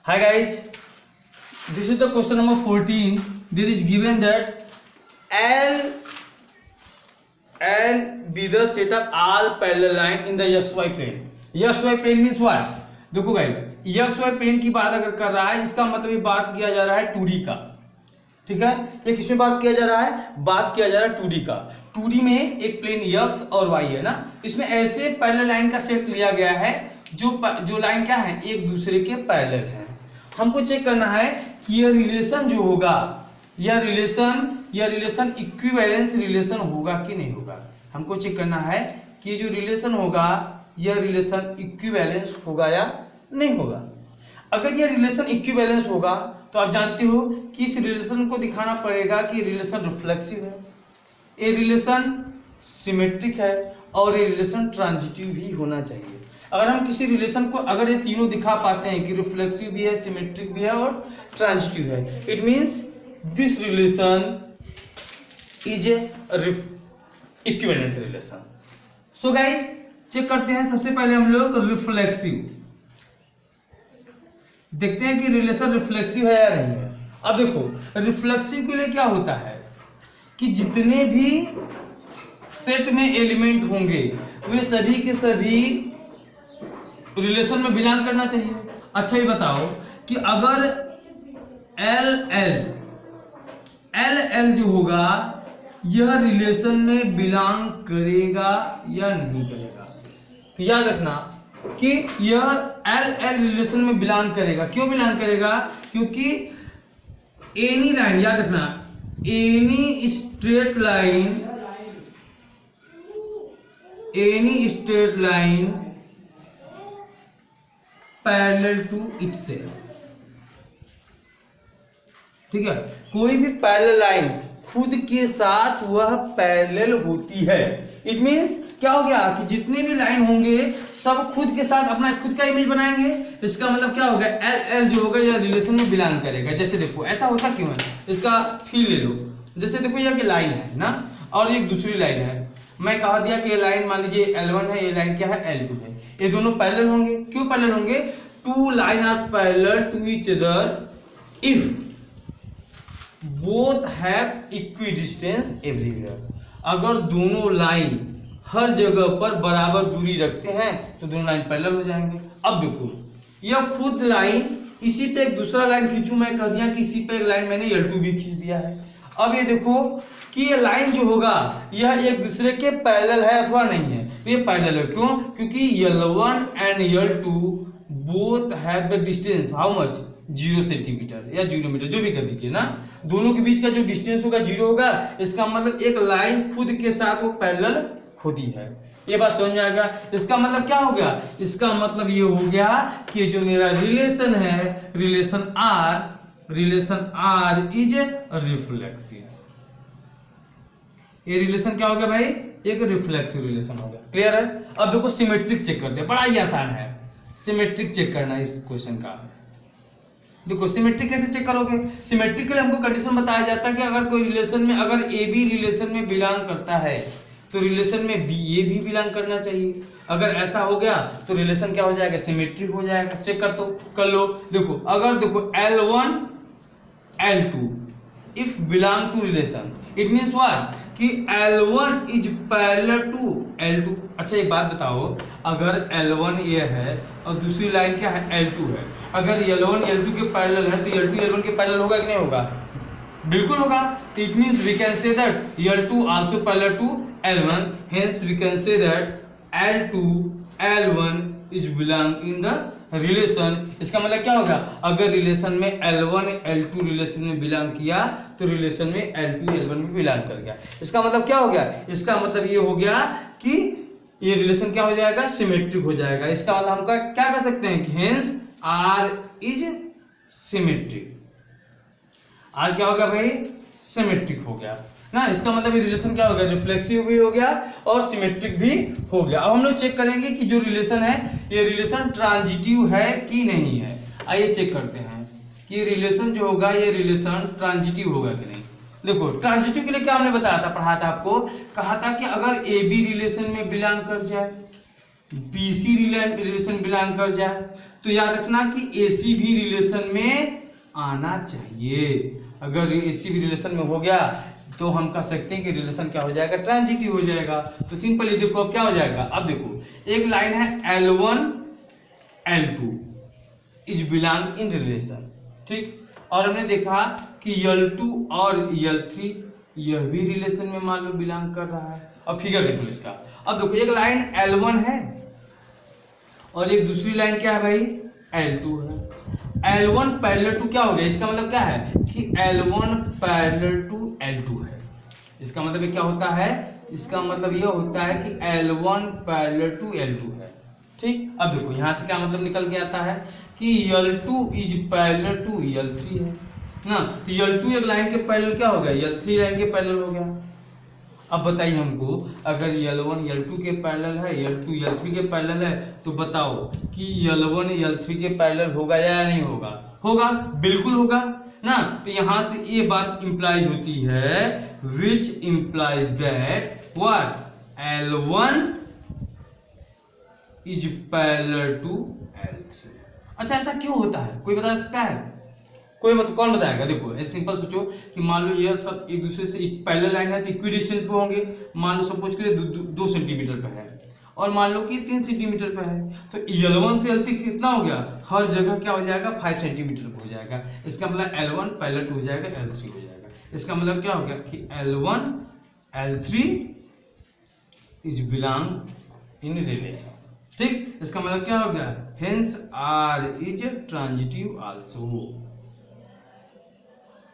Hi guys, this is the question number 14. There is given that L be the set of all parallel line in the XY plane. XY plane means what? देखो guys, XY plane की बात अगर कर रहा है, इसका मतलब ये बात किया जा रहा है 2D का। ठीक है, ये किसमें बात किया जा रहा है? बात किया जा रहा है 2D का। 2D में एक प्लेन X और Y है ना, इसमें ऐसे पैरेलल लाइन का सेट लिया गया है जो लाइन क्या है, एक दूसरे के पैरेलल है। हमको चेक करना है कि यह रिलेशन जो होगा, यह रिलेशन इक्विवेलेंस रिलेशन होगा कि नहीं होगा। हमको चेक करना है कि जो रिलेशन होगा यह रिलेशन इक्विवेलेंस होगा या नहीं होगा। अगर यह रिलेशन इक्विवेलेंस होगा तो आप जानते हो कि इस रिलेशन को दिखाना पड़ेगा कि रिलेशन रिफ्लेक्सिव है, ये रिलेशन सिमेट्रिक है और ये रिलेशन ट्रांजिटिव भी होना चाहिए। अगर हम किसी रिलेशन को अगर ये तीनों दिखा पाते हैं कि रिफ्लेक्सिव भी है, सिमेट्रिक भी है और ट्रांजिटिव है, it means this relation is a equivalence relation. So guys check करते हैं, सबसे पहले हम लोग रिफ्लेक्सिव देखते हैं कि रिलेशन रिफ्लेक्सिव है या नहीं है। अब देखो रिफ्लेक्सिव के लिए क्या होता है कि जितने भी सेट में एलिमेंट होंगे वे सभी के सभी रिलेशन में बिलोंग करना चाहिए। अच्छा ये बताओ कि अगर एल जो होगा यह रिलेशन में बिलोंग करेगा या नहीं करेगा। तो याद रखना कि यह एल रिलेशन में बिलोंग करेगा। क्यों बिलोंग करेगा? क्योंकि एनी लाइन, याद रखना, any straight line parallel to itself. ठीक है, कोई भी पैरेलल लाइन खुद के साथ वह पैरेलल होती है। इट मींस क्या हो गया कि जितने भी लाइन होंगे सब खुद के साथ अपना खुद का इमेज बनाएंगे। इसका मतलब क्या होगा, एल जो होगा यह रिलेशन में बिलोंग करेगा। जैसे देखो ऐसा होता क्यों है, इसका फील ले लो। जैसे देखो यह कि लाइन है ना और एक दूसरी लाइन है, मैं कहा दिया कि ये लाइन मान लीजिए L1 है, ये लाइन क्या है L2 है, ये दोनों पैरेलल होंगे। क्यों पैरेलल होंगे? Two line are parallel to each other if both have equi distance everywhere. अगर दोनों लाइन हर जगह पर बराबर दूरी रखते हैं तो दोनों लाइन पैरेलल हो जाएंगे। अब देखो यह खुद लाइन, इसी पे एक दूसरा लाइन खींचू, मैं कह दिया कि इसी पे एक लाइन मैंने L2 भी खींच दिया है। अब ये देखो कि ये लाइन जो होगा यह एक दूसरे के पैरेलल है अथवा नहीं है। तो ये पैरेलल है, क्यों? क्योंकि L1 and L2 both have the distance how much, 0 centimetre या 0 मीटर, जो भी कर दीजिए ना, दोनों के बीच का जो डिस्टेंस होगा 0 होगा। इसका मतलब एक लाइन खुद के साथ वो पैरेलल होती है। ये बात समझ में आएगा? इसका मतलब क्या हो गया? इसका मतलब ये हो गया कि जो मेरा रिलेशन है, रिलेशन आर इज रिफ्लेक्सिव। ये रिलेशन क्या हो गया भाई? एक रिफ्लेक्सिव रिलेशन हो गया। क्लियर है? अब देखो सिमेट्रिक चेक करते हैं, बड़ा ही आसान है सिमेट्रिक चेक करना इस क्वेश्चन का। देखो सिमेट्रिक कैसे चेक करोगे? सिमेट्रिक के लिए हमको कंडीशन बताया जाता है कि अगर कोई रिलेशन में, अगर ए बी रिलेशन में बिलोंग करता है तो रिलेशन में बी ए भी बिलोंग करना चाहिए। अगर ऐसा हो गया तो रिलेशन क्या हो जाएगा? सिमेट्रिक हो जाएगा। चेक कर लो। देखो अगर देखो L1 L2 if belong to relation, it means what कि L1 is parallel to L2। अच्छा एक बात बताओ, अगर L1 ये है और दूसरी लाइन क्या है L2 है, अगर L1 L2 के पैरेलल है तो L2 L1 के पैरेलल होगा कि नहीं होगा? बिल्कुल होगा। It means we can say that L2 also parallel to L1, hence we can say that L2 L1 is belong in the relation। इसका मतलब क्या होगा? अगर रिलेशन में L1 L2 रिलेशन में बिलोंग किया तो रिलेशन में L2 L1 में बिलोंग कर गया। इसका मतलब क्या हो गया? इसका मतलब ये हो गया कि ये रिलेशन क्या हो जाएगा? सिमेट्रिक हो जाएगा। इसका मतलब हम क्या कर सकते हैं कि hence R is symmetric। R क्या हो गया भाई? सिमेट्रिक हो गया ना। इसका मतलब ये रिलेशन क्या हो गया? रिफ्लेक्सिव भी हो गया और सिमेट्रिक भी हो गया। अब हम लोग चेक करेंगे कि जो रिलेशन है ये रिलेशन ट्रांजिटिव है कि नहीं है। आइए चेक करते हैं कि रिलेशन जो होगा ये रिलेशन ट्रांजिटिव होगा कि नहीं। देखो ट्रांजिटिव के लिए क्या हमने बताया था, पढ़ाया था आपको, कहा था कि अगर ए बी रिलेशन में बिलोंग कर जाए, BC रिलेशन बिलोंग कर जाए तो याद रखना कि AC भी रिलेशन में आना चाहिए। अगर AC भी रिलेशन में हो गया तो हम कह सकते हैं कि रिलेशन क्या हो जाएगा, ट्रांजिटिव हो जाएगा। तो सिंपली देखो अब क्या हो जाएगा, अब देखो एक लाइन है L1 L2 is belong in relation, ठीक। और हमने देखा कि L2 और L3 यह भी रिलेशन में मान लो बिलोंग कर रहा है। अब फिगर देखो इसका, अब देखो एक लाइन L1 है और एक दूसरी लाइन क्या है भाई, L2 है। L1 पैरेलल टू क्या हो गया, इसका मतलब क्या है कि L1 पैरेलल टू L2 है। इसका मतलब क्या होता है, इसका मतलब यह होता है कि L1 पैरेलल टू L2 है, ठीक। अब देखो यहां से क्या मतलब निकल के आता है कि L2 is parallel to L3 है ना। तो L2 एक लाइन के पैरेलल क्या हो गया, L3 लाइन के पैरेलल हो गया। अब बताइए हमको, अगर L1 L2 के पैरेलल है, L2 L3 के पैरेलल है, तो बताओ कि L1 L3 के पैरेलल होगा या नहीं होगा, होगा, बिल्कुल होगा ना। तो यहां से ये बात इंप्लाइज होती है, which implies that what L1 is parallel to L3। अच्छा ऐसा क्यों होता है, कोई बता सकता है, कोई मत, कौन बताएगा। देखो ऐसे सिंपल सोचो कि मान लो ये सब एक दूसरे से एक पैरेलल लाइन है तो इक्वी डिस्टेंस पे होंगे। मान लो सपोज करिए 2 सेंटीमीटर पे है और मान लो कि 3 सेंटीमीटर पे है, तो L1 से L3 कितना हो गया, हर जगह क्या हो जाएगा, 5 सेंटीमीटर पे हो जाएगा। इसका मतलब L1 पैरेलल टू हो जाएगा, L3 हो जाएगा। इसका मतलब क्या हो गया कि L1 L3 is belong in relation, ठीक। इसका मतलब क्या हो गया, hence R is transitive also,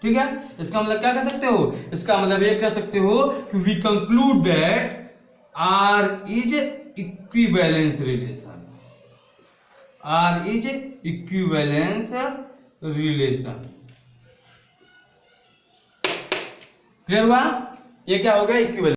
ठीक है। इसका मतलब क्या कह सकते हो, इसका मतलब ये कह सकते हो कि we conclude that R is equivalence relation, R is equivalence relation. Clear हुआ, ये क्या हो गया, इक्विवेलेंस।